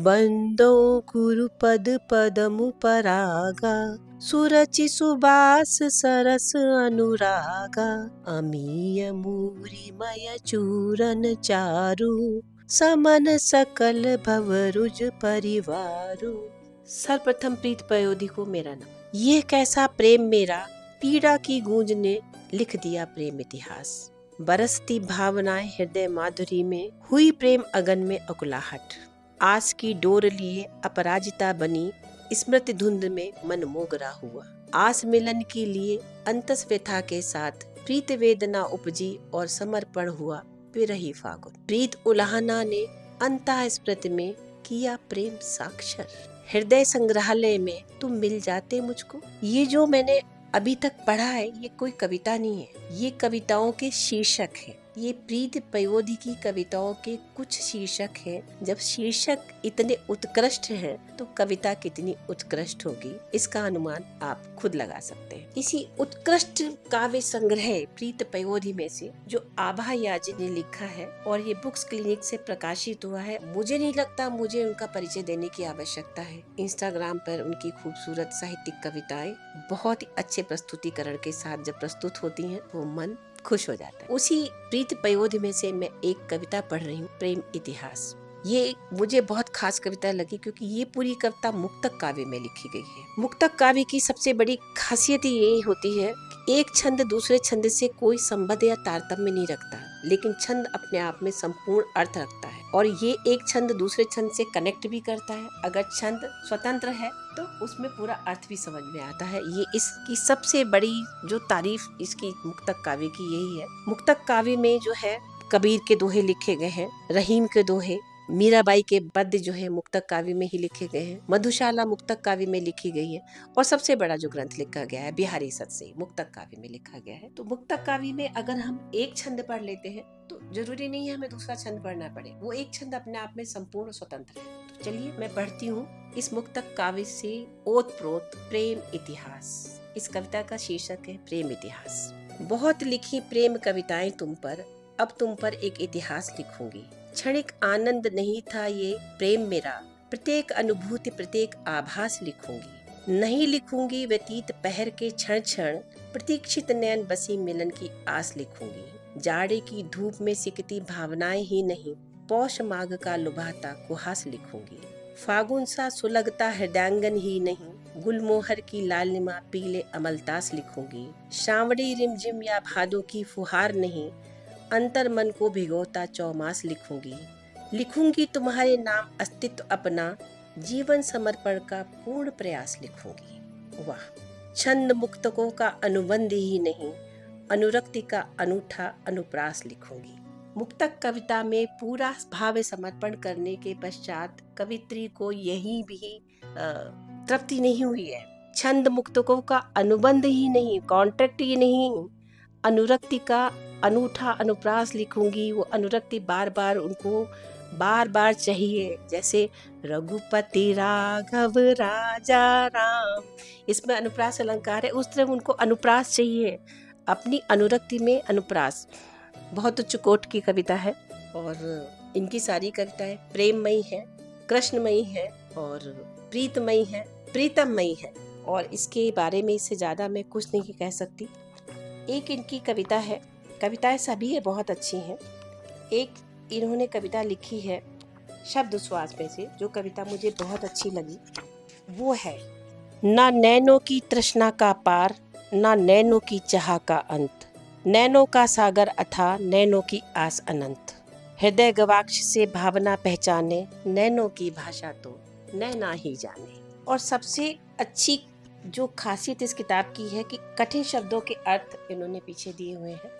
बंदो गुरुपद पदमु परागा, सुरचि सुबास सरस अनुरागा, अमीय मूरिमय चूरन चारु, समन सकल भवरुज परिवारु। सर्वप्रथम प्रीत पयोधी को मेरा नमन। ये कैसा प्रेम मेरा, पीड़ा की गूंज ने लिख दिया प्रेम इतिहास। बरसती भावनाएं हृदय माधुरी में, हुई प्रेम अगन में अकुलाहट। आस की डोर लिए अपराजिता बनी, स्मृति धुंध में मन मोगरा हुआ। आस मिलन के लिए अंतस व्यथा के साथ, प्रीत वेदना उपजी और समर्पण हुआ विरही फागुन। प्रीत उलाहना ने अंतः स्मृति में किया प्रेम साक्षर। हृदय संग्रहालय में तुम मिल जाते मुझको। ये जो मैंने अभी तक पढ़ा है, ये कोई कविता नहीं है, ये कविताओं के शीर्षक है। ये प्रीत पयोधी की कविताओं के कुछ शीर्षक हैं। जब शीर्षक इतने उत्कृष्ट हैं, तो कविता कितनी उत्कृष्ट होगी, इसका अनुमान आप खुद लगा सकते हैं। इसी उत्कृष्ट काव्य संग्रह प्रीत पयोधी में से जो आभा याजी ने लिखा है और ये बुक्स क्लिनिक से प्रकाशित हुआ है, मुझे नहीं लगता मुझे उनका परिचय देने की आवश्यकता है। इंस्टाग्राम पर उनकी खूबसूरत साहित्यिक कविताएं बहुत ही अच्छे प्रस्तुतिकरण के साथ जब प्रस्तुत होती हैं, वो मन खुश हो जाता है। उसी प्रीत पयोधी में से मैं एक कविता पढ़ रही हूँ, प्रेम इतिहास। ये मुझे बहुत खास कविता लगी क्योंकि ये पूरी कविता मुक्तक काव्य में लिखी गई है। मुक्तक काव्य की सबसे बड़ी खासियत यही होती है कि एक छंद दूसरे छंद से कोई संबंध या तारतम्य नहीं रखता, लेकिन छंद अपने आप में संपूर्ण अर्थ रखता है और ये एक छंद दूसरे छंद से कनेक्ट भी करता है। अगर छंद स्वतंत्र है तो उसमें पूरा अर्थ भी समझ में आता है। ये इसकी सबसे बड़ी जो तारीफ इसकी मुक्तक काव्य की यही है। मुक्तक काव्य में जो है कबीर के दोहे लिखे गए हैं, रहीम के दोहे, मीराबाई के पद्य जो है मुक्तक काव्य में ही लिखे गए हैं, मधुशाला मुक्तक काव्य में लिखी गई है और सबसे बड़ा जो ग्रंथ लिखा गया है बिहारी सत्से मुक्तक काव्य में लिखा गया है। तो मुक्तक काव्य में अगर हम एक छंद पढ़ लेते हैं तो जरूरी नहीं है हमें दूसरा छंद पढ़ना पड़े, वो एक छंद अपने आप में संपूर्ण स्वतंत्र है। तो चलिए मैं पढ़ती हूँ इस मुक्तक काव्य से ओतप्रोत प्रेम इतिहास। इस कविता का शीर्षक है प्रेम इतिहास। बहुत लिखी प्रेम कविताएं तुम पर, अब तुम पर एक इतिहास लिखूंगी। क्षणिक आनंद नहीं था ये प्रेम मेरा, प्रत्येक अनुभूति प्रत्येक आभास लिखूंगी। नहीं लिखूंगी व्यतीत पहर के क्षण क्षण, प्रतीक्षित नयन बसी मिलन की आस लिखूंगी। जाड़े की धूप में सिकती भावनाएं ही नहीं, पौष माघ का लुभाता कुहास लिखूंगी। फागुन सा सुलगता हृदयांगन ही नहीं, गुलमोहर की लालिमा पीले अमलतास लिखूंगी। श्रावणी रिमझिम या भादों की फुहार नहीं, अंतर मन को भिगोता चौमास लिखूंगी। लिखूंगी तुम्हारे नाम अस्तित्व अपना, जीवन समर्पण का पूर्ण प्रयास लिखूंगी। वाह! छंद मुक्तकों का अनुबंध ही नहीं, अनुरक्ति का अनूठा अनुप्रास लिखूंगी। मुक्तक कविता में पूरा भाव समर्पण करने के पश्चात कवित्री को यही भी तृप्ति नहीं हुई है। छंद मुक्तकों का अनुबंध ही नहीं, कॉन्ट्रैक्ट ही नहीं, अनुरक्ति का अनूठा अनुप्रास लिखूंगी। वो अनुरक्ति बार बार चाहिए, जैसे रघुपति राघव राजा राम, इसमें अनुप्रास अलंकार है, उस तरह उनको अनुप्रास चाहिए। अपनी अनुरक्ति में अनुप्रास। बहुत उच्च कोटि की कविता है और इनकी सारी कविताएं प्रेममयी है, कृष्णमयी है और प्रीतमयी है, प्रीतममयी है और इसके बारे में इससे ज्यादा मैं कुछ नहीं कह सकती। एक इनकी कविता है, कविताएं सभी बहुत अच्छी हैं। एक इन्होंने कविता लिखी है शब्द श्वास में से, जो कविता मुझे बहुत अच्छी लगी वो है, ना नैनों की तृष्णा का पार, ना नैनों की चाह का अंत, नैनों का सागर अथाह, नैनों की आस अनंत। हृदय गवाक्ष से भावना पहचाने, नैनों की भाषा तो नैना ही जाने। और सबसे अच्छी जो खासियत इस किताब की है कि कठिन शब्दों के अर्थ इन्होंने पीछे दिए हुए हैं।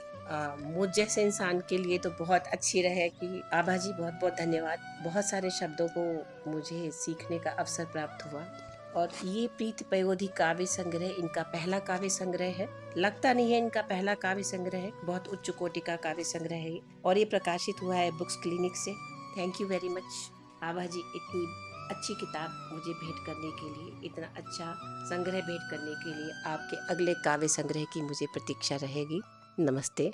मुझ जैसे इंसान के लिए तो बहुत अच्छी रहे कि आभा जी बहुत बहुत धन्यवाद। बहुत सारे शब्दों को मुझे सीखने का अवसर प्राप्त हुआ और ये प्रीत पयोधी काव्य संग्रह इनका पहला काव्य संग्रह है। लगता नहीं है इनका पहला काव्य संग्रह है, बहुत उच्च कोटि का काव्य संग्रह है और ये प्रकाशित हुआ है बुक्स क्लिनिक से। थैंक यू वेरी मच आभा जी, इतनी अच्छी किताब मुझे भेंट करने के लिए, इतना अच्छा संग्रह भेंट करने के लिए। आपके अगले काव्य संग्रह की मुझे प्रतीक्षा रहेगी। नमस्ते।